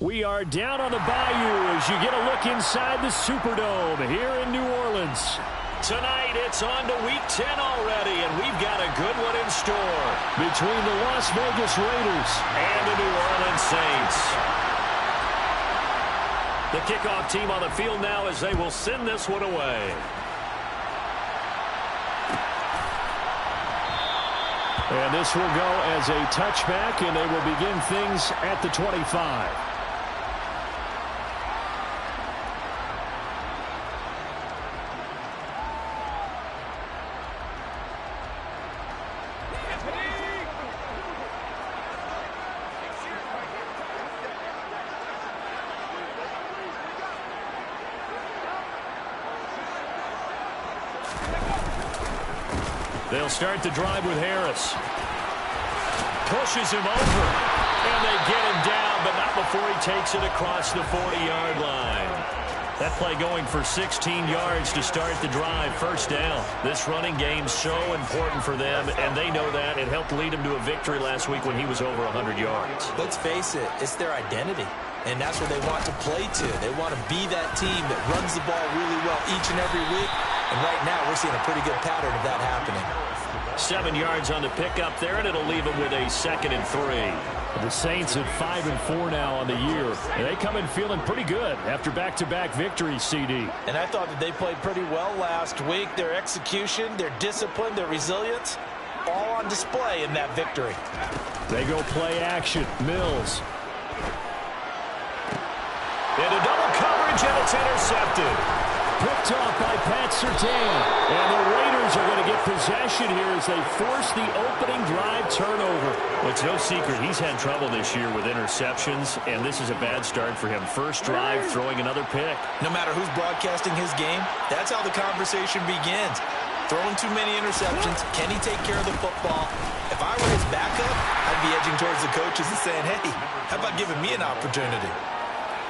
We are down on the Bayou as you get a look inside the Superdome here in New Orleans. Tonight, it's on to Week 10 already, and we've got a good one in store. Between the Las Vegas Raiders and the New Orleans Saints. The kickoff team on the field now as they will send this one away. And this will go as a touchback, and they will begin things at the 25. They'll start the drive with Harris. Pushes him over. And they get him down, but not before he takes it across the 40-yard line. That play going for 16 yards to start the drive. First down. This running game's so important for them, and they know that. It helped lead him to a victory last week when he was over 100 yards. Let's face it, it's their identity. And that's what they want to play to. They want to be that team that runs the ball really well each and every week. And right now, we're seeing a pretty good pattern of that happening. 7 yards on the pickup there, and it'll leave them with a 2nd and 3. The Saints at 5-4 now on the year. And they come in feeling pretty good after back-to-back victories, CD. And I thought that they played pretty well last week. Their execution, their discipline, their resilience, all on display in that victory. They go play action. Mills. Into double coverage, and it's intercepted. Picked off by Pat Surtain. And the Raiders are going to get possession here as they force the opening drive turnover. Well, it's no secret he's had trouble this year with interceptions, and this is a bad start for him. First drive, throwing another pick. No matter who's broadcasting his game, that's how the conversation begins. Throwing too many interceptions. Can he take care of the football? If I were his backup, I'd be edging towards the coaches and saying, hey, how about giving me an opportunity?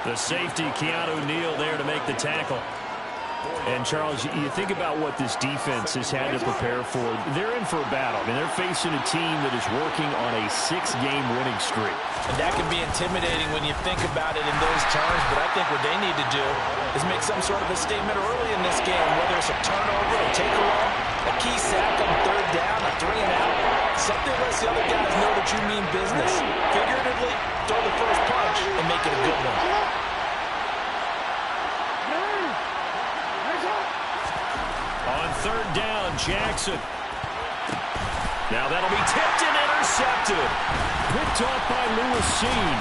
The safety, Keanu Neal, there to make the tackle. And, Charles, you think about what this defense has had to prepare for. They're in for a battle. I mean, they're facing a team that is working on a 6-game winning streak. And that can be intimidating when you think about it in those terms, but I think what they need to do is make some sort of a statement early in this game, whether it's a turnover, a takeaway, a key sack on 3rd down, a 3-and-out. Something lets the other guys know that you mean business. Figuratively, throw the first punch and make it a good one. On 3rd down, Jackson. Now that'll be tipped and intercepted. Picked off by Lewis Seen.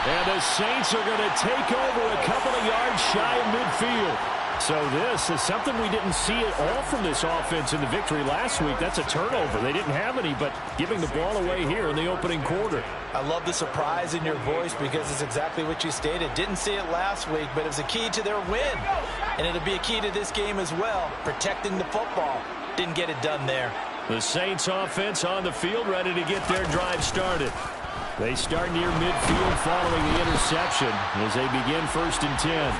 And the Saints are going to take over a couple of yards shy of midfield. So this is something we didn't see at all from this offense in the victory last week. That's a turnover. They didn't have any, but giving the ball away here in the opening quarter. I love the surprise in your voice because it's exactly what you stated. Didn't see it last week, but it was a key to their win. And it'll be a key to this game as well, protecting the football. Didn't get it done there. The Saints offense on the field, ready to get their drive started. They start near midfield following the interception as they begin 1st and 10.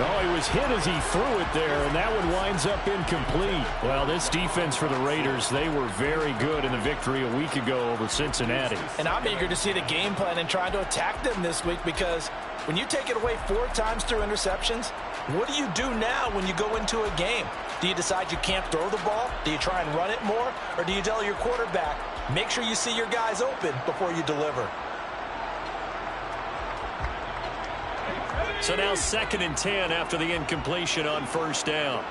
Oh, he was hit as he threw it there, and that one winds up incomplete. Well, this defense for the Raiders, they were very good in the victory a week ago over Cincinnati. And I'm eager to see the game plan and trying to attack them this week because when you take it away 4 times through interceptions, what do you do now when you go into a game? Do you decide you can't throw the ball? Do you try and run it more? Or do you tell your quarterback, make sure you see your guys open before you deliver? So now 2nd and 10 after the incompletion on 1st down.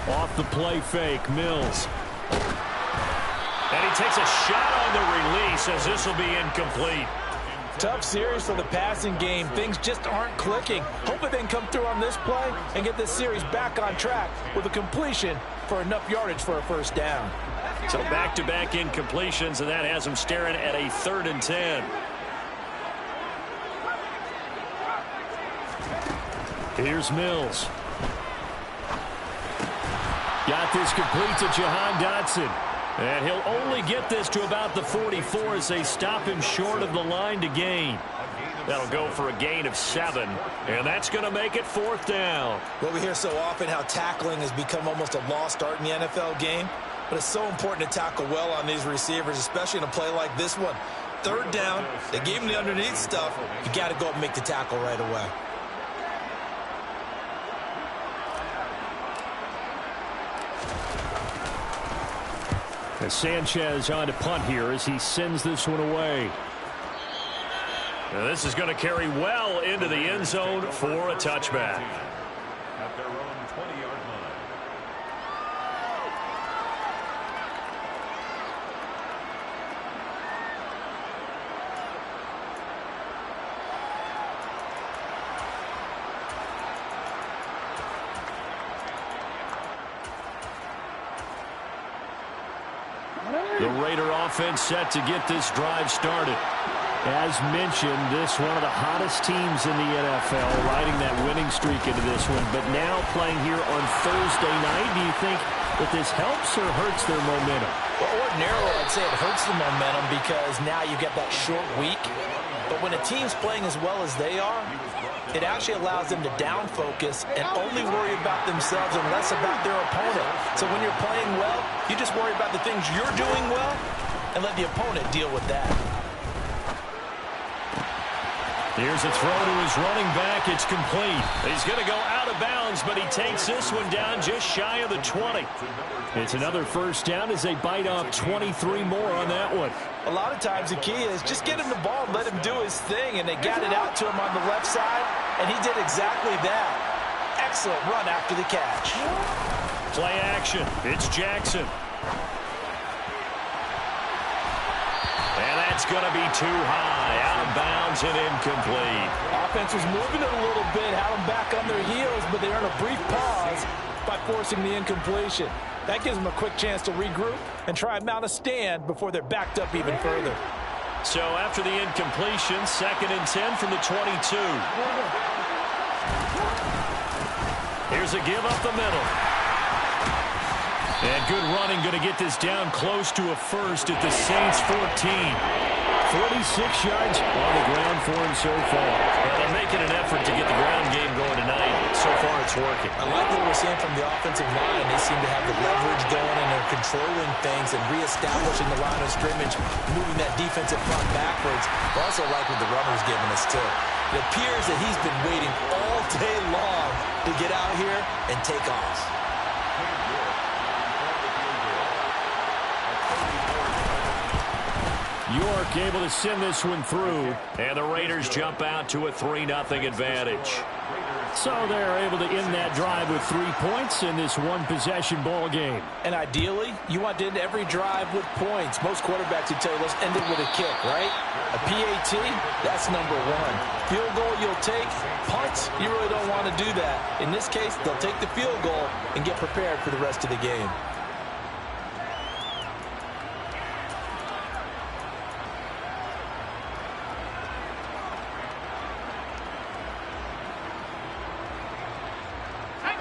Off the play fake, Mills. And he takes a shot on the release as this will be incomplete. Tough series for the passing game. Things just aren't clicking. Hoping they can come through on this play and get this series back on track with a completion for enough yardage for a 1st down. So back-to-back incompletions, and that has them staring at a 3rd and 10. Here's Mills. Got this complete to Jahan Dotson. And he'll only get this to about the 44 as they stop him short of the line to gain. That'll go for a gain of 7, and that's going to make it 4th down. Well, we hear so often how tackling has become almost a lost art in the NFL game, but it's so important to tackle well on these receivers, especially in a play like this one. third down. They gave him the underneath stuff. You got to go and make the tackle right away. And Sanchez on to punt here as he sends this one away. Now this is going to carry well into the end zone for a touchback. At their own 20-yard line. The Raider offense set to get this drive started. As mentioned, this one of the hottest teams in the NFL, riding that winning streak into this one, but now playing here on Thursday night. Do you think that this helps or hurts their momentum? Well, ordinarily, I'd say it hurts the momentum because now you get that short week. But when a team's playing as well as they are, it actually allows them to down focus and only worry about themselves and less about their opponent. So when you're playing well, you just worry about the things you're doing well and let the opponent deal with that. Here's a throw to his running back. It's complete. He's going to go out of bounds, but he takes this one down just shy of the 20. It's another first down as they bite off 23 more on that one. A lot of times the key is just get him the ball and let him do his thing, and they got it out to him on the left side, and he did exactly that. Excellent run after the catch. Play action. It's Jackson. And that's going to be too high. Out of bounds and incomplete. Offense was moving it a little bit, had them back on their heels, but they earned a brief pause by forcing the incompletion. That gives them a quick chance to regroup and try and mount a stand before they're backed up even further. So after the incompletion, 2nd and 10 from the 22. Here's a give up the middle. And good running, going to get this down close to a first at the Saints 14. 46 yards on the ground for him so far. Well, they're making an effort to get the ground game going tonight. So far, it's working. I like what we're seeing from the offensive line. They seem to have the leverage going, and they're controlling things and reestablishing the line of scrimmage, moving that defensive front backwards. I also like what the runner's giving us, too. It appears that he's been waiting all day long to get out here and take off. York able to send this one through. And the Raiders jump out to a 3-0 advantage. So they're able to end that drive with 3 points in this one-possession ball game. And ideally, you want to end every drive with points. Most quarterbacks would tell you, let's end it with a kick, right? A PAT, that's number one. Field goal you'll take. Punts, you really don't want to do that. In this case, they'll take the field goal and get prepared for the rest of the game.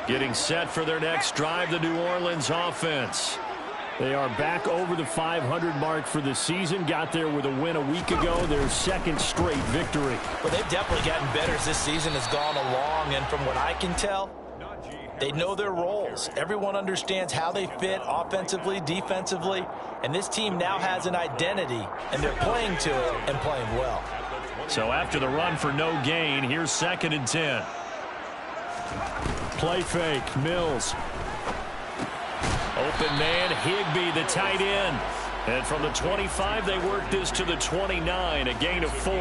Getting set for their next drive, the New Orleans offense. They are back over the 500 mark for the season. Got there with a win a week ago. Their second straight victory. Well, they've definitely gotten better as this season has gone along. And from what I can tell, they know their roles. Everyone understands how they fit offensively, defensively. And this team now has an identity, and they're playing to it and playing well. So after the run for no gain, here's 2nd and 10. Play fake, Mills. Open man, Higbee, the tight end. And from the 25, they work this to the 29, a gain of 4.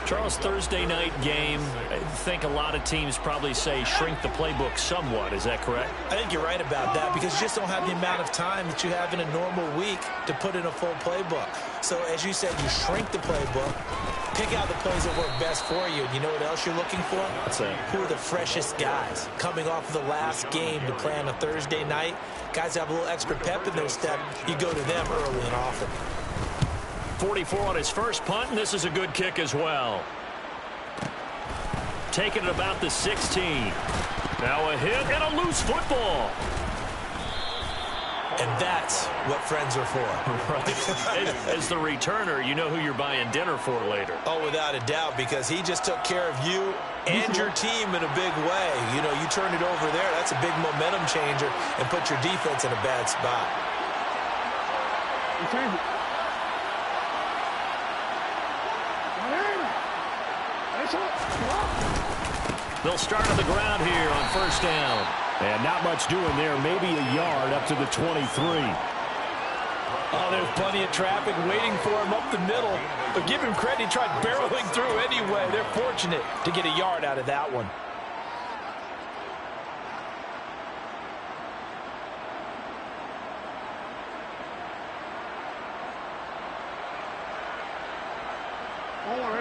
Charles, Thursday night game, I think a lot of teams probably say shrink the playbook somewhat. Is that correct? I think you're right about that because you just don't have the amount of time that you have in a normal week to put in a full playbook. So as you said, you shrink the playbook, pick out the plays that work best for you. And you know what else you're looking for? What's that? Who are the freshest guys coming off of the last game to play on a Thursday night? Guys that have a little extra pep in their step. You go to them early and often. 44 on his first punt, and this is a good kick as well. Taking it about the 16. Now a hit and a loose football. And that's what friends are for. Right. As the returner, you know who you're buying dinner for later. Oh, without a doubt, because he just took care of you and your team in a big way. You know, you turn it over there, that's a big momentum changer and put your defense in a bad spot. They'll start on the ground here on first down. And not much doing there. Maybe a yard up to the 23. Oh, there's plenty of traffic waiting for him up the middle. But give him credit, he tried barreling through anyway. They're fortunate to get a yard out of that one.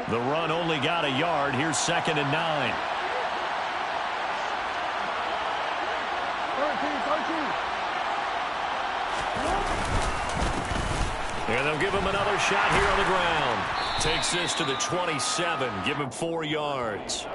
The run only got a yard. Here's 2nd and 9. 13. And they'll give him another shot here on the ground. Takes this to the 27. Give him 4 yards.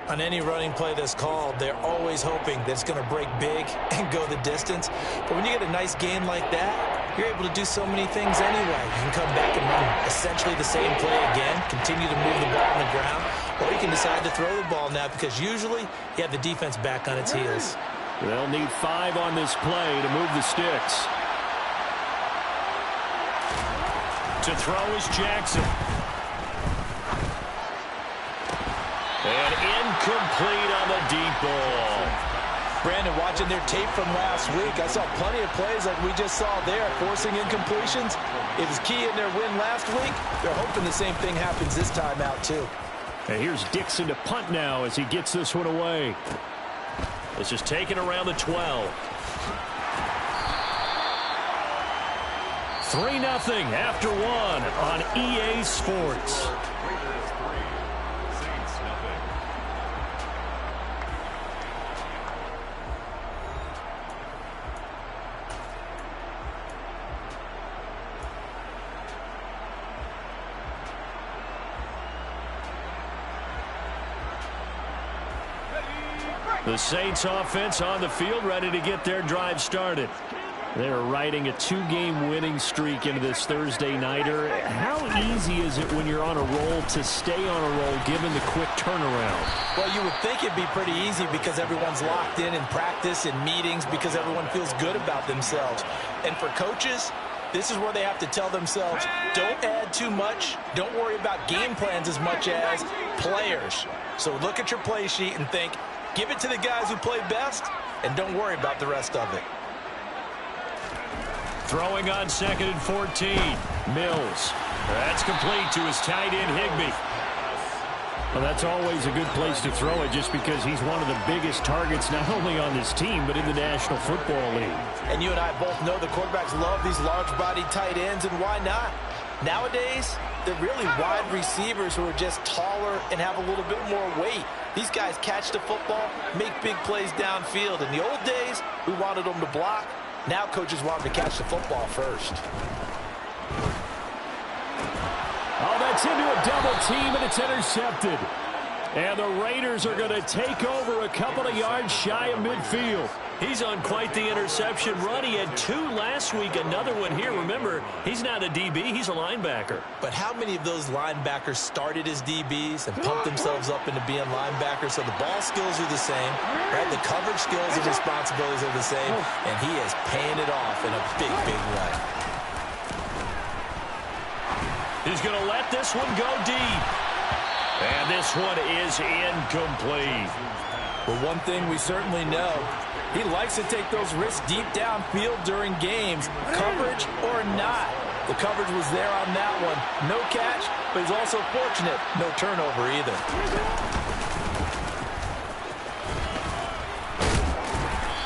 On any running play that's called, they're always hoping that it's going to break big and go the distance. But when you get a nice gain like that, you're able to do so many things anyway. You can come back and run essentially the same play again, continue to move the ball on the ground, or you can decide to throw the ball now because usually you have the defense back on its heels. They'll need 5 on this play to move the sticks. To throw is Jackson. And incomplete on the deep ball. Brandon, watching their tape from last week, I saw plenty of plays like we just saw there, forcing incompletions. It was key in their win last week. They're hoping the same thing happens this time out, too. And here's Dixon to punt now as he gets this one away. This is taken around the 12. 3-0 after 1 on EA Sports. The Saints offense on the field, ready to get their drive started. They're riding a 2-game winning streak into this Thursday nighter. How easy is it when you're on a roll to stay on a roll given the quick turnaround? Well, you would think it'd be pretty easy because everyone's locked in practice and meetings because everyone feels good about themselves. And for coaches, this is where they have to tell themselves, don't add too much. Don't worry about game plans as much as players. So look at your play sheet and think, give it to the guys who play best, and don't worry about the rest of it. Throwing on 2nd and 14. Mills. That's complete to his tight end, Higbee. Well, that's always a good place to throw it just because he's one of the biggest targets not only on this team but in the National Football League. And you and I both know the quarterbacks love these large-bodied tight ends, and why not? Nowadays, they're really wide receivers who are just taller and have a little bit more weight. These guys catch the football, make big plays downfield. In the old days, we wanted them to block. Now coaches want them to catch the football first. Oh, that's into a double team, and it's intercepted. And the Raiders are going to take over a couple of yards shy of midfield. He's on quite the interception run. He had 2 last week, another one here. Remember, he's not a DB, he's a linebacker. But how many of those linebackers started as DBs and pumped themselves up into being linebackers? So the ball skills are the same, right? The coverage skills and responsibilities are the same, and he is paying it off in a big, big way. He's going to let this one go deep. And this one is incomplete. Well, one thing we certainly know, he likes to take those risks deep downfield during games, coverage or not. The coverage was there on that one. No catch, but he's also fortunate. No turnover either.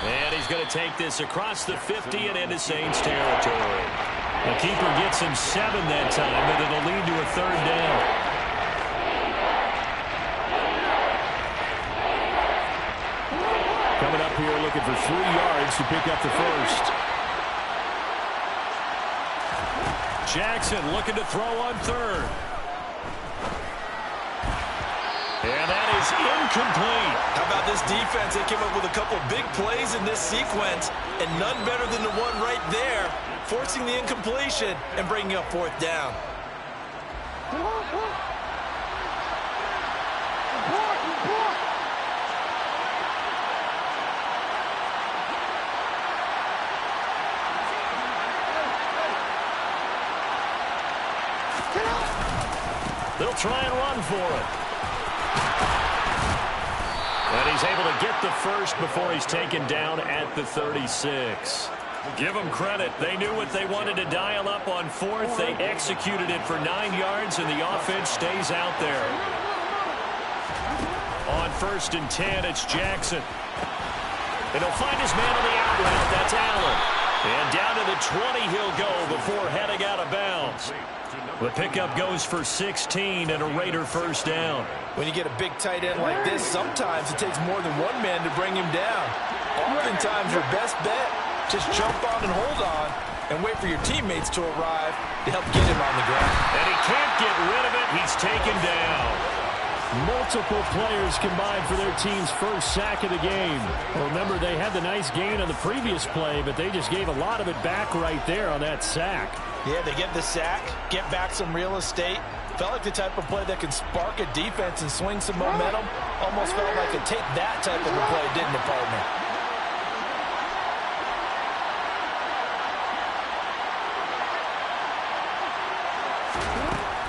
And he's going to take this across the 50 and into Saints territory. The keeper gets him 7 that time, and it'll lead to a 3rd down. Coming up here looking for 3 yards to pick up the first. Jackson looking to throw on 3rd. And that is incomplete. How about this defense? They came up with a couple big plays in this sequence, and none better than the one right there, forcing the incompletion and bringing up 4th down. They'll try and run for it. he's able to get the first before he's taken down at the 36. Give them credit. They knew what they wanted to dial up on fourth. They executed it for 9 yards, and the offense stays out there. On 1st and 10, it's Jackson. And he'll find his man on the out route. That's Allen. And down to the 20 he'll go before heading out of bounds. The pickup goes for 16 and a Raider first down. When you get a big tight end like this, sometimes it takes more than one man to bring him down. Oftentimes your best bet, just jump on and hold on and wait for your teammates to arrive to help get him on the ground. And he can't get rid of it. He's taken down. Multiple players combined for their team's first sack of the game. Remember, they had the nice gain on the previous play, but they just gave a lot of it back right there on that sack. Yeah, they get the sack, get back some real estate. Felt like the type of play that can spark a defense and swing some momentum. Almost felt like a take that type of a play, didn't it, partner?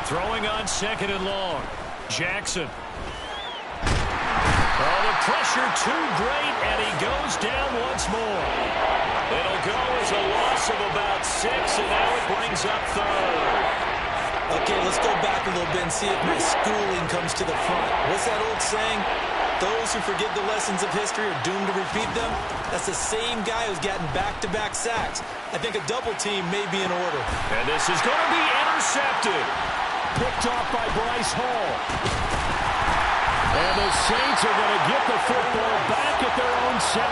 Throwing on 2nd and long. Jackson. Oh, the pressure too great, and he goes down once more. It'll go as a loss of about 6, and now it brings up 3rd. Okay, let's go back a little bit and see if my schooling comes to the front. What's that old saying? Those who forget the lessons of history are doomed to repeat them. That's the same guy who's gotten back-to-back sacks. I think a double team may be in order. And this is going to be intercepted. Picked off by Bryce Hall. And the Saints are going to get the football back at their own 17.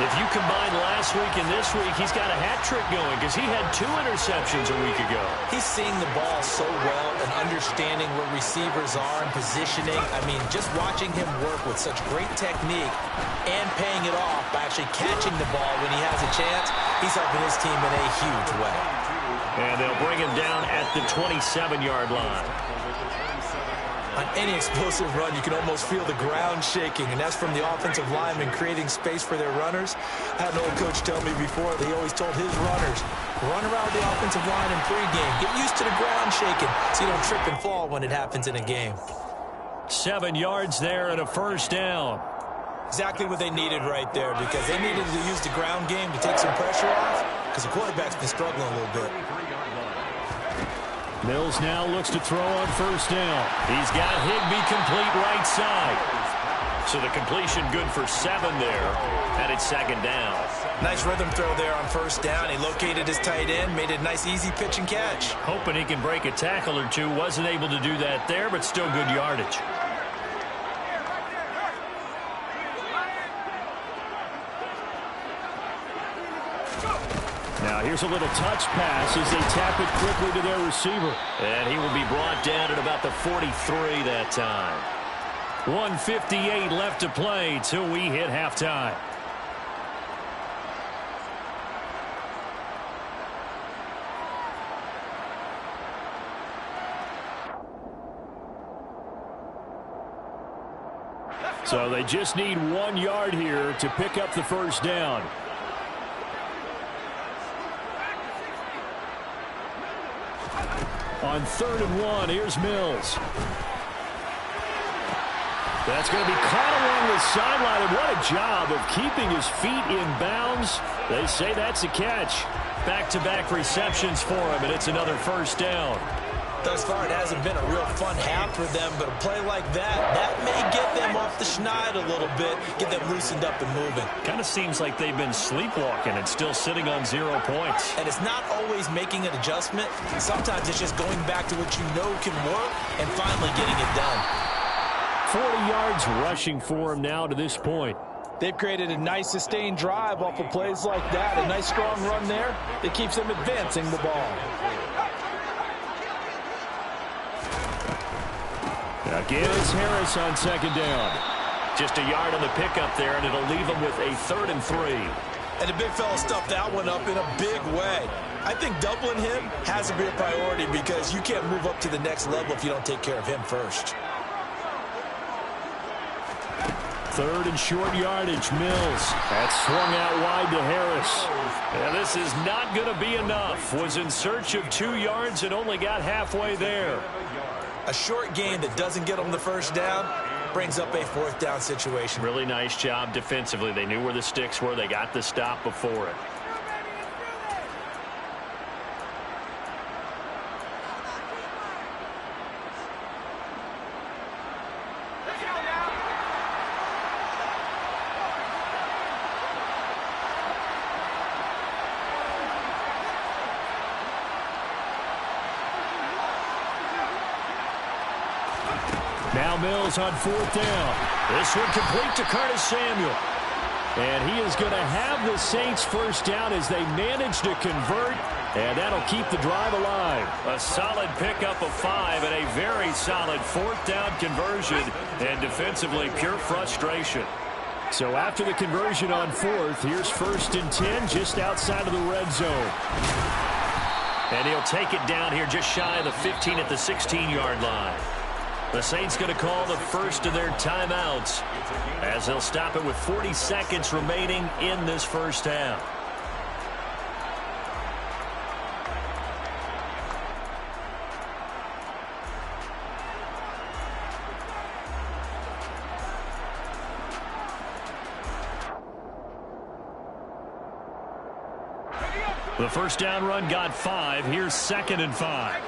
If you combine last week and this week, he's got a hat trick going because he had 2 interceptions a week ago. He's seeing the ball so well and understanding where receivers are and positioning. I mean, just watching him work with such great technique and paying it off by actually catching the ball when he has a chance, he's helping his team in a huge way. And they'll bring him down at the 27-yard line. On any explosive run, you can almost feel the ground shaking, and that's from the offensive linemen creating space for their runners. I had an old coach tell me before, they always told his runners, run around the offensive line in pregame. Get used to the ground shaking so you don't trip and fall when it happens in a game. 7 yards there and a first down. Exactly what they needed right there, because they needed to use the ground game to take some pressure off, because the quarterback's been struggling a little bit. Mills now looks to throw on first down. He's got Higbee complete right side. So the completion good for 7 there, and it's 2nd down. Nice rhythm throw there on first down. He located his tight end, made a nice easy pitch and catch. Hoping he can break a tackle or two. Wasn't able to do that there, but still good yardage. Now here's a little touch pass as they tap it quickly to their receiver. And he will be brought down at about the 43 that time. 1:58 left to play till we hit halftime. So they just need 1 yard here to pick up the first down. On 3rd and 1, here's Mills. That's going to be caught along the sideline, and what a job of keeping his feet in bounds. They say that's a catch. Back-to-back receptions for him, and it's another first down. Thus far, it hasn't been a real fun half for them, but a play like that may get them off the schneid a little bit, get them loosened up and moving. Kind of seems like they've been sleepwalking and still sitting on 0 points. And it's not always making an adjustment. Sometimes it's just going back to what you know can work and finally getting it done. 40 yards rushing for him now to this point. They've created a nice sustained drive off of plays like that. A nice strong run there that keeps them advancing the ball. Again, it's Harris on 2nd down. Just a yard on the pickup there, and it'll leave them with a 3rd and 3. And the big fella stuffed that one up in a big way. I think doubling him has to be a priority because you can't move up to the next level if you don't take care of him first. 3rd and short yardage, Mills. That's swung out wide to Harris. Yeah, this is not going to be enough. Was in search of 2 yards and only got halfway there. A short game that doesn't get them the first down, brings up a 4th down situation. Really nice job defensively. They knew where the sticks were. They got the stop before it. Now Mills on 4th down. This one complete to Curtis Samuel. And he is going to have the Saints first down as they manage to convert, and that'll keep the drive alive. A solid pickup of 5 and a very solid 4th down conversion, and defensively pure frustration. So after the conversion on 4th, here's 1st and 10 just outside of the red zone. And he'll take it down here just shy of the 15 at the 16-yard line. The Saints going to call the first of their timeouts as they'll stop it with 40 seconds remaining in this first half. The first down run got 5. Here's 2nd and 5.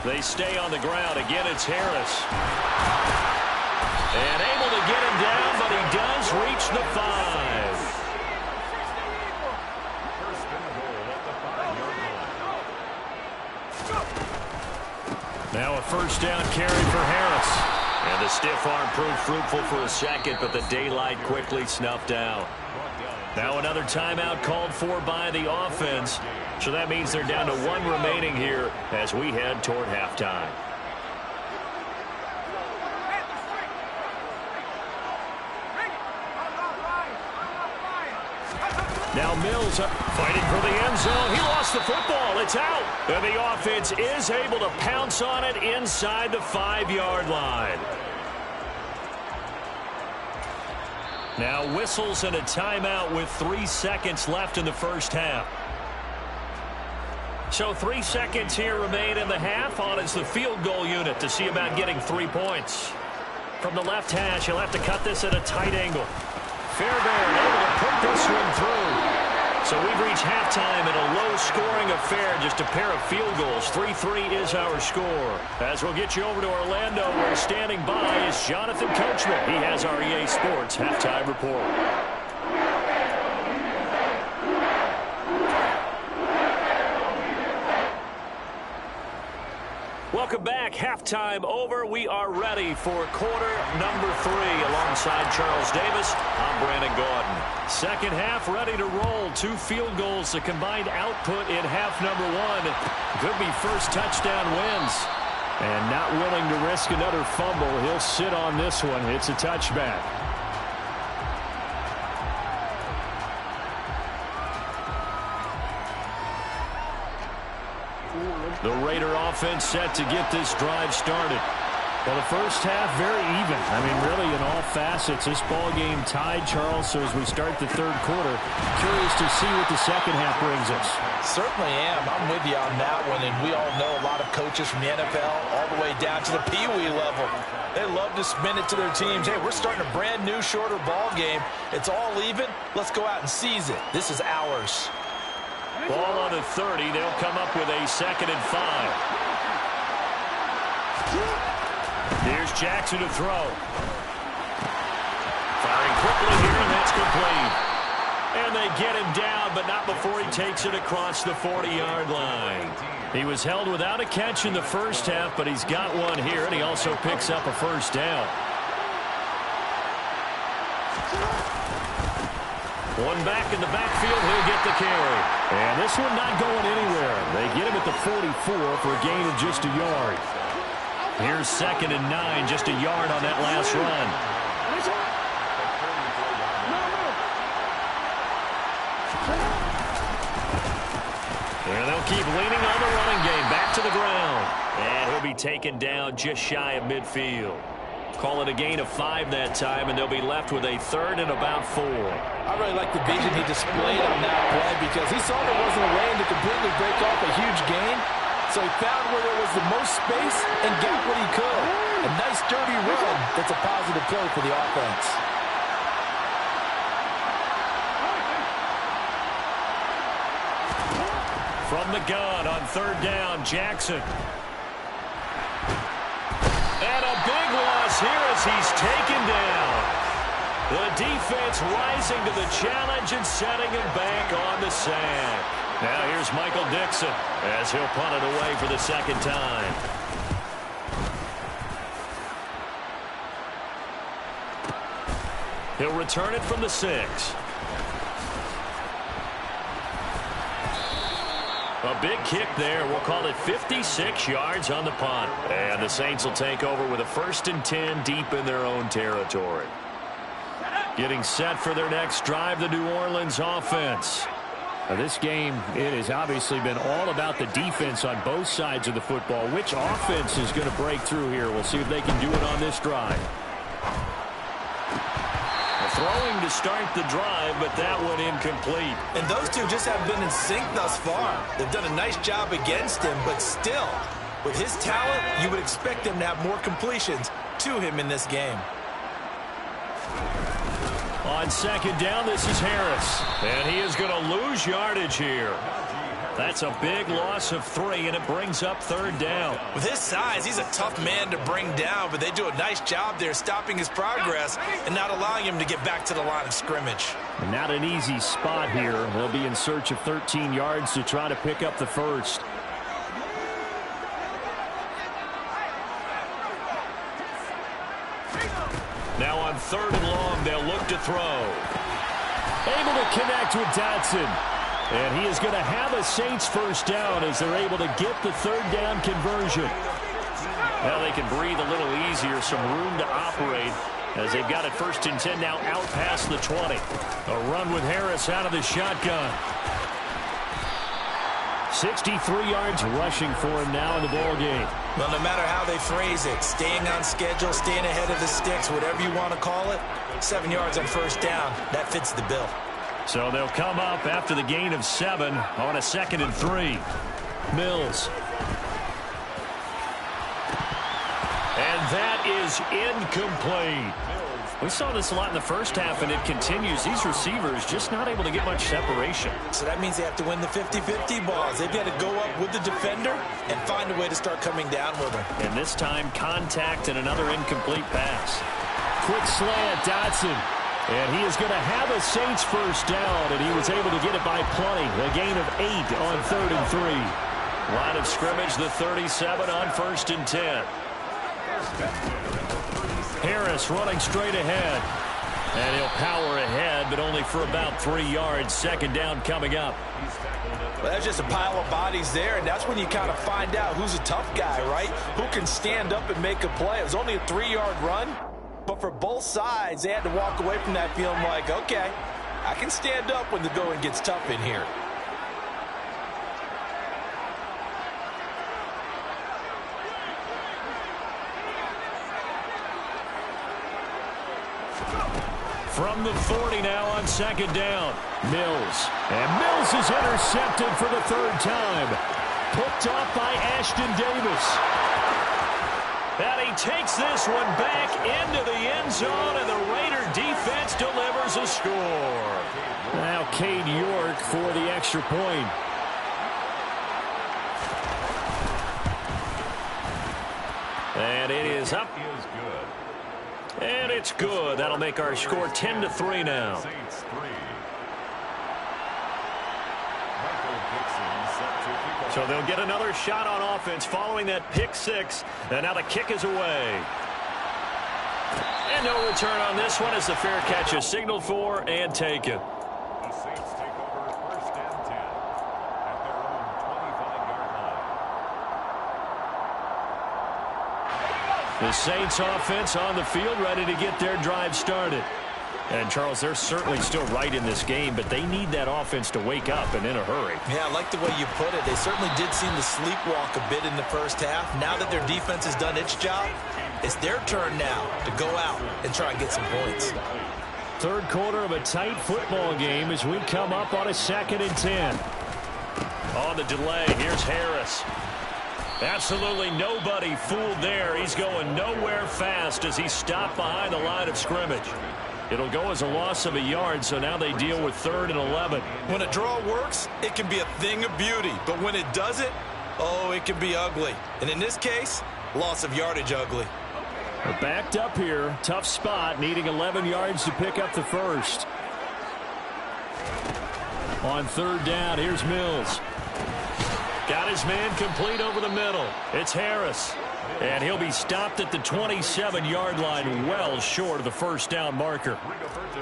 They stay on the ground. Again, it's Harris. And able to get him down, but he does reach the 5. First and goal at the 5-yard line. Now a first down carry for Harris. And the stiff arm proved fruitful for a second, but the daylight quickly snuffed out. Now another timeout called for by the offense. So that means they're down to 1 remaining here as we head toward halftime. Now Mills Fighting for the end zone. He lost the football. It's out. And the offense is able to pounce on it inside the 5-yard line. Now whistles and a timeout with 3 seconds left in the first half. So 3 seconds here remain in the half. On is the field goal unit to see about getting 3 points. From the left hash, he'll have to cut this at a tight angle. Fairbairn able to put this one through. So we've reached halftime in a low-scoring affair, just a pair of field goals. 3-3 is our score. As we'll get you over to Orlando, where standing by is Jonathan Coachman. He has our EA Sports halftime report. Welcome back. Halftime over. We are ready for quarter number 3. Alongside Charles Davis, I'm Brandon Gaudin. Second half ready to roll. 2 field goals. The combined output in half number 1 could be first touchdown wins. And not willing to risk another fumble. He'll sit on this one. It's a touchback. The Raider offense set to get this drive started. Well, the first half very even. I mean, really in all facets, this ball game tied, Charles. So as we start the third quarter, curious to see what the second half brings us. Certainly am. I'm with you on that one. And we all know a lot of coaches from the NFL all the way down to the Pee-wee level. They love to spin it to their teams. Hey, we're starting a brand new, shorter ball game. It's all even. Let's go out and seize it. This is ours. Ball on the 30. They'll come up with a 2nd and 5. Here's Jackson to throw. Firing quickly here, and that's complete. And they get him down, but not before he takes it across the 40-yard line. He was held without a catch in the first half, but he's got one here, and he also picks up a first down. One back in the backfield, he'll get the carry. And this one not going anywhere. They get him at the 44 for a gain of just a yard. Here's 2nd and 9, just a yard on that last run. And they'll keep leaning on the running game. Back to the ground. And he'll be taken down just shy of midfield. Call it a gain of 5 that time, and they'll be left with a 3rd and about 4. I really like the vision he displayed on that play because he saw there wasn't a lane to completely break off a huge gain. So he found where there was the most space and got what he could. A nice, dirty run that's a positive play for the offense. From the gun on third down, Jackson. And a big loss here as he's taken down. The defense rising to the challenge and setting him back on the sack. Now here's Michael Dixon as he'll punt it away for the second time. He'll return it from the 6. A big kick there. We'll call it 56 yards on the punt. And the Saints will take over with a 1st and 10 deep in their own territory. Getting set for their next drive, the New Orleans offense. Now this game, it has obviously been all about the defense on both sides of the football. Which offense is going to break through here? We'll see if they can do it on this drive. Throwing to start the drive, but that one incomplete. And those two just haven't been in sync thus far. They've done a nice job against him, but still, with his talent, you would expect them to have more completions to him in this game. On second down, this is Harris. And he is going to lose yardage here. That's a big loss of 3, and it brings up third down. With his size, he's a tough man to bring down, but they do a nice job there stopping his progress and not allowing him to get back to the line of scrimmage. Not an easy spot here. They'll be in search of 13 yards to try to pick up the first. Now on third and long, they'll look to throw. Able to connect with Dotson. And he is going to have a Saints first down as they're able to get the third down conversion. Well, they can breathe a little easier, some room to operate as they've got it 1st and 10 now out past the 20. A run with Harris out of the shotgun. 63 yards rushing for him now in the ball game. Well, no matter how they phrase it, staying on schedule, staying ahead of the sticks, whatever you want to call it, 7 yards on first down, that fits the bill. So they'll come up after the gain of 7 on a 2nd and 3. Mills. And that is incomplete. We saw this a lot in the first half, and it continues. These receivers just not able to get much separation. So that means they have to win the 50-50 balls. They've got to go up with the defender and find a way to start coming down with them. And this time, contact and another incomplete pass. Quick slant, Dotson. And he is going to have a Saints first down, and he was able to get it by plenty. A gain of 8 on 3rd and 3. Line of scrimmage, the 37 on 1st and 10. Harris running straight ahead. And he'll power ahead, but only for about 3 yards. 2nd down coming up. Well, that's just a pile of bodies there, and that's when you kind of find out who's a tough guy, right? Who can stand up and make a play. It was only a 3-yard run. But for both sides, they had to walk away from that feeling like, okay, I can stand up when the going gets tough in here. From the 40 now on 2nd down. Mills. And Mills is intercepted for the 3rd time. Picked off by Ashton Davis. And he takes this one back into the end zone, and the Raider defense delivers a score. Now Cade York for the extra point. And it is up. And it's good. That'll make our score 10-3 now. So they'll get another shot on offense following that pick 6. And now the kick is away. And no return on this one as the fair catch is signaled for and taken. The Saints take over 1st and 10 at their own 25-yard line. The Saints offense on the field ready to get their drive started. And, Charles, they're certainly still right in this game, but they need that offense to wake up and in a hurry. Yeah, I like the way you put it. They certainly did seem to sleepwalk a bit in the first half. Now that their defense has done its job, it's their turn now to go out and try and get some points. third quarter of a tight football game as we come up on a 2nd and 10. On the delay, here's Harris. Absolutely nobody fooled there. He's going nowhere fast as he stopped behind the line of scrimmage. It'll go as a loss of a yard, so now they deal with 3rd and 11. When a draw works, it can be a thing of beauty. But when it doesn't, oh, it can be ugly. And in this case, loss of yardage ugly. We're backed up here. Tough spot, needing 11 yards to pick up the first. On 3rd down, here's Mills. Got his man complete over the middle. It's Harris. And he'll be stopped at the 27-yard line, well short of the first down marker.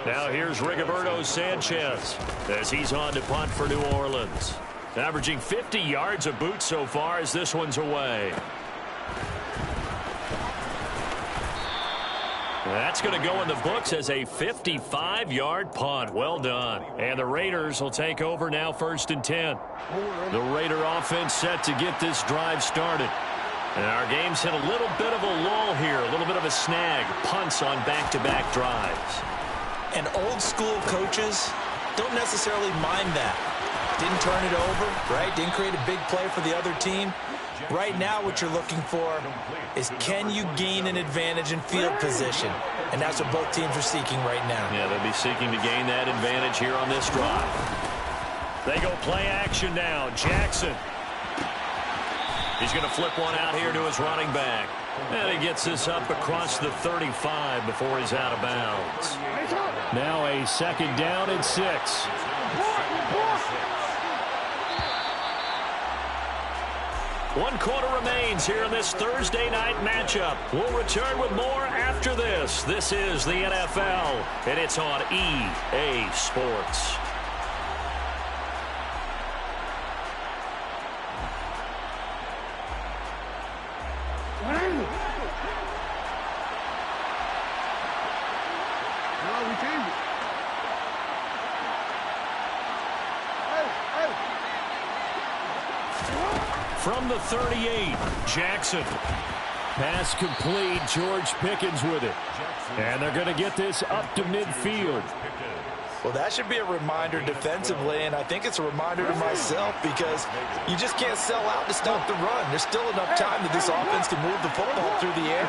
Now here's Rigoberto Sanchez as he's on to punt for New Orleans. Averaging 50 yards a boot so far as this one's away. That's going to go in the books as a 55-yard punt. Well done. And the Raiders will take over now 1st and 10. The Raider offense set to get this drive started. And our game's hit a little bit of a lull here, a little bit of a snag. Punts on back-to-back drives. And old-school coaches don't necessarily mind that. Didn't turn it over, right? Didn't create a big play for the other team. Right now what you're looking for is, can you gain an advantage in field position? And that's what both teams are seeking right now. Yeah, they'll be seeking to gain that advantage here on this drive. They go play action now. Jackson. He's going to flip one out here to his running back. And he gets this up across the 35 before he's out of bounds. Now a 2nd down and 6. One quarter remains here in this Thursday night matchup. We'll return with more after this. This is the NFL, and it's on EA Sports. From the 38, Jackson. Pass complete. George Pickens with it. And they're going to get this up to midfield. Well, that should be a reminder defensively, and I think it's a reminder to myself because you just can't sell out to stop the run. There's still enough time that this offense can move the football through the air,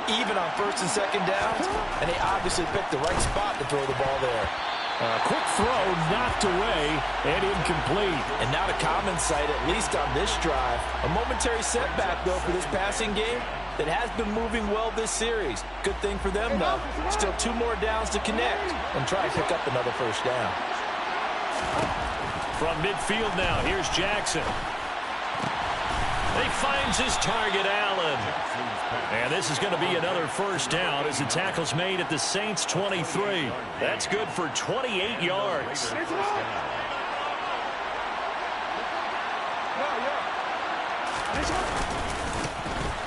even on 1st and 2nd downs, and they obviously picked the right spot to throw the ball there. Quick throw, knocked away, and incomplete. And not a common sight, at least on this drive. A momentary setback, though, for this passing game that has been moving well this series. Good thing for them, though. Still 2 more downs to connect and try to pick up another first down. From midfield now, here's Jackson. He finds his target, Allen. And this is going to be another first down as the tackle's made at the Saints' 23. That's good for 28 yards.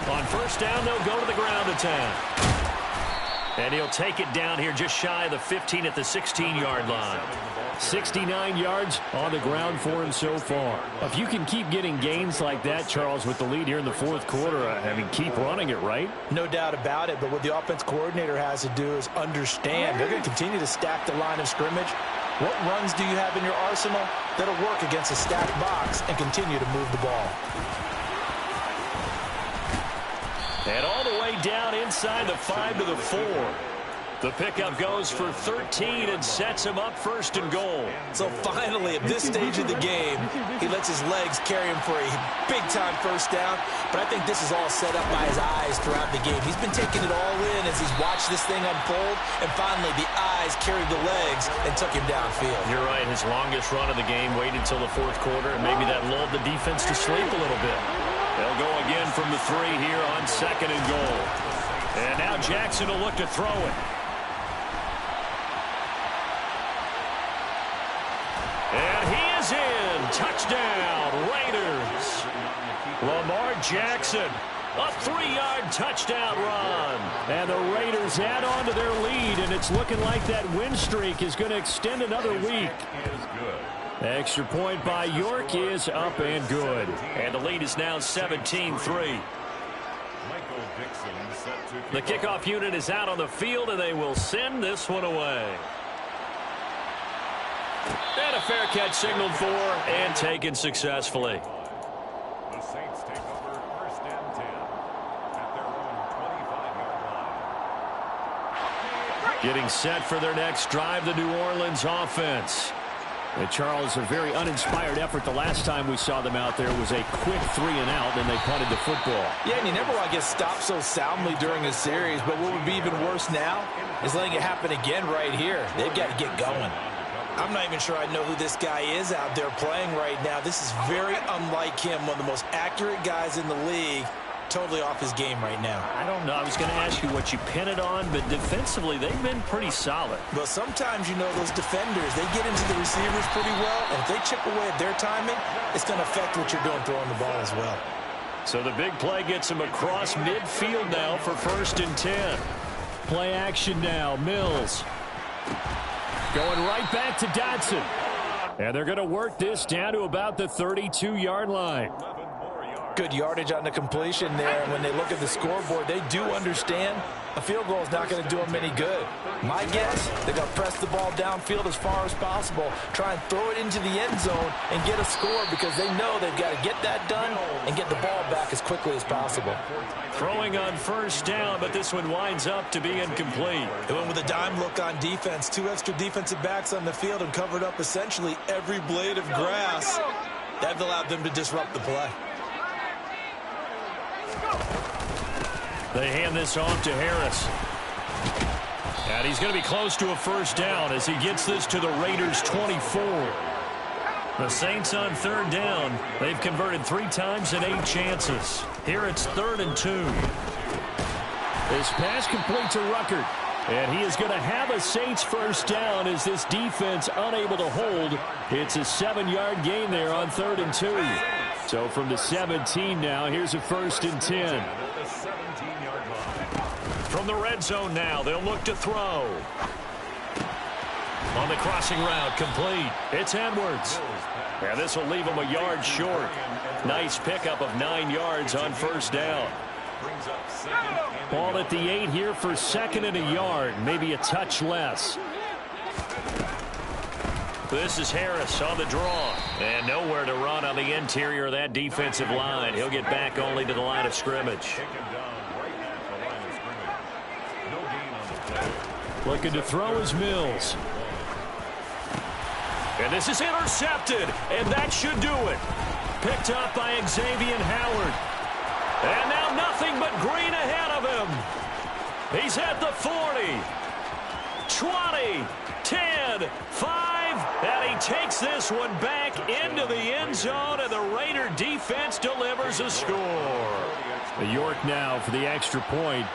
On first down, they'll go to the ground attack. And he'll take it down here just shy of the 15 at the 16-yard line. 69 yards on the ground for him so far. If you can keep getting gains like that, Charles, with the lead here in the 4th quarter, I mean, keep running it, right? No doubt about it, but what the offense coordinator has to do is understand they're going to continue to stack the line of scrimmage. What runs do you have in your arsenal that'll work against a stacked box and continue to move the ball? And all the way down inside the 5 to the 4. The pickup goes for 13 and sets him up 1st and goal. So finally, at this stage of the game, he lets his legs carry him for a big-time first down. But I think this is all set up by his eyes throughout the game. He's been taking it all in as he's watched this thing unfold. And finally, the eyes carried the legs and took him downfield. You're right. His longest run of the game waited until the 4th quarter, and maybe that lulled the defense to sleep a little bit. They'll go again from the 3 here on 2nd and goal. And now Jackson will look to throw it. And he is in. Touchdown, Raiders. Lamar Jackson, a 3-yard touchdown run. And the Raiders add on to their lead, and it's looking like that win streak is going to extend another week. Extra point by York is up and good. And the lead is now 17-3. The kickoff unit is out on the field, and they will send this one away. And a fair catch signaled for and taken successfully. The Saints take over first and 10 at their own 25-yard line. Getting set for their next drive, the New Orleans offense. And Charles, a very uninspired effort. The last time we saw them out there was a quick 3-and-out, and they punted the football. Yeah, and you never want to get stopped so soundly during a series, but what would be even worse now is letting it happen again right here. They've got to get going. I'm not even sure I know who this guy is out there playing right now. This is very unlike him, one of the most accurate guys in the league. Totally off his game right now. I don't know. I was going to ask you what you pin it on, but defensively, they've been pretty solid. Well, sometimes, you know, those defenders, they get into the receivers pretty well, and if they chip away at their timing, it's going to affect what you're doing throwing the ball as well. So the big play gets him across midfield now for first and 10. Play action now. Mills going right back to Dotson. And they're going to work this down to about the 32-yard line. Good yardage on the completion there. And when they look at the scoreboard, they do understand a field goal is not going to do them any good. My guess, they're going to press the ball downfield as far as possible, try and throw it into the end zone and get a score because they know they've got to get that done and get the ball back as quickly as possible. Throwing on first down, but this one winds up to be incomplete. They went with a dime look on defense. 2 extra defensive backs on the field and covered up essentially every blade of grass. That allowed them to disrupt the play. They hand this off to Harris. And he's going to be close to a first down as he gets this to the Raiders' 24. The Saints on third down. They've converted 3 times in 8 chances. Here it's 3rd and 2. This pass complete to Ruckert. And he is going to have a Saints first down as this defense unable to hold. It's a 7-yard gain there on 3rd and 2. So from the 17 now, here's a 1st and 10. From the red zone now, they'll look to throw. On the crossing route, complete. It's Edwards. And this will leave him a yard short. Nice pickup of 9 yards on first down. Ball at the 8 here for 2nd and a yard. Maybe a touch less. This is Harris on the draw. And nowhere to run on the interior of that defensive line. He'll get back only to the line of scrimmage. Looking to throw is Mills. And this is intercepted. And that should do it. Picked up by Xavier Howard. And now nothing but green ahead of him. He's at the 40. 20. 10. 5. And he takes this one back into the end zone. And the Raider defense delivers a score. The York now for the extra point.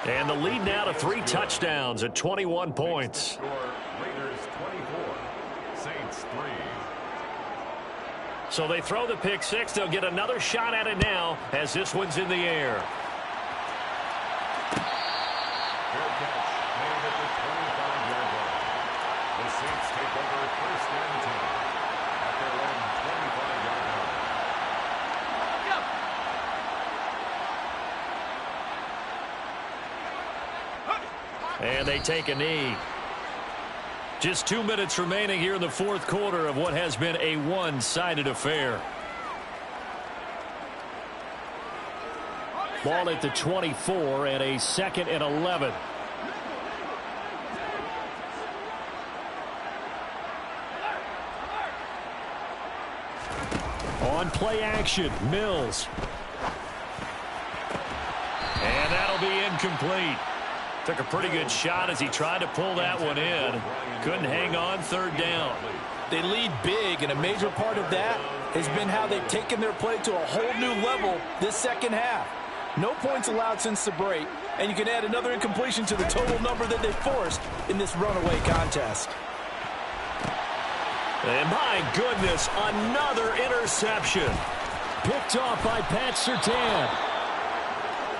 And the lead now to 3 touchdowns at 21 points. Raiders 24, Saints 3. So they throw the pick 6. They'll get another shot at it now as this one's in the air. Fair catch made at the 25-yard line. The Saints take over first and 10 at their own 25-yard line. And they take a knee. Just 2 minutes remaining here in the 4th quarter of what has been a one-sided affair. Ball at the 24 and a 2nd and 11. On play action, Mills. And that'll be incomplete. Took a pretty good shot as he tried to pull that one in. Couldn't hang on 3rd down. They lead big, and a major part of that has been how they've taken their play to a whole new level this second half. No points allowed since the break, and you can add another incompletion to the total number that they forced in this runaway contest. And my goodness, another interception. Picked off by Pat Surtain.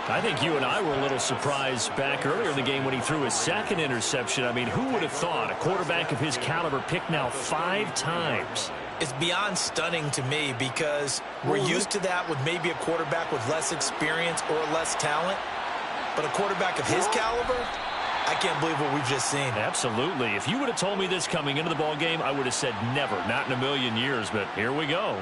I think you and I were a little surprised back earlier in the game when he threw his 2nd interception. I mean, who would have thought a quarterback of his caliber picked now 5 times? It's beyond stunning to me because we're used to that with maybe a quarterback with less experience or less talent. But a quarterback of his caliber, I can't believe what we've just seen. Absolutely. If you would have told me this coming into the ball game, I would have said never, not in a million years, but here we go.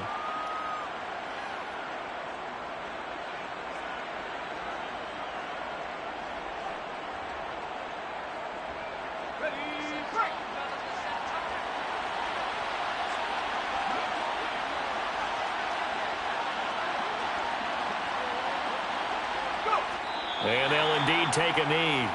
And they'll indeed take a knee.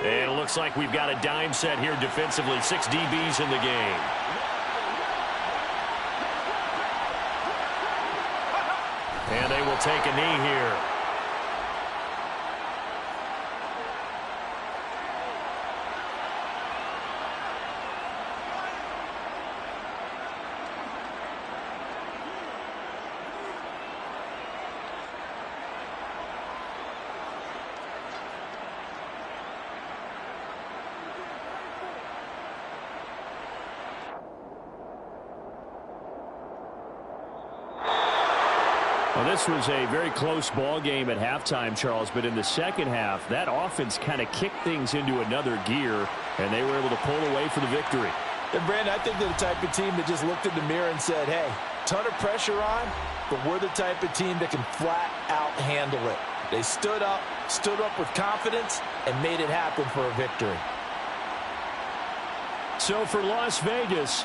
And it looks like we've got a dime set here defensively. 6 DBs in the game. And they will take a knee here. Well, this was a very close ball game at halftime, Charles, but in the second half, that offense kind of kicked things into another gear, and they were able to pull away for the victory. And, Brandon, I think they're the type of team that just looked in the mirror and said, hey, ton of pressure on, but we're the type of team that can flat out handle it. They stood up with confidence, and made it happen for a victory. So for Las Vegas,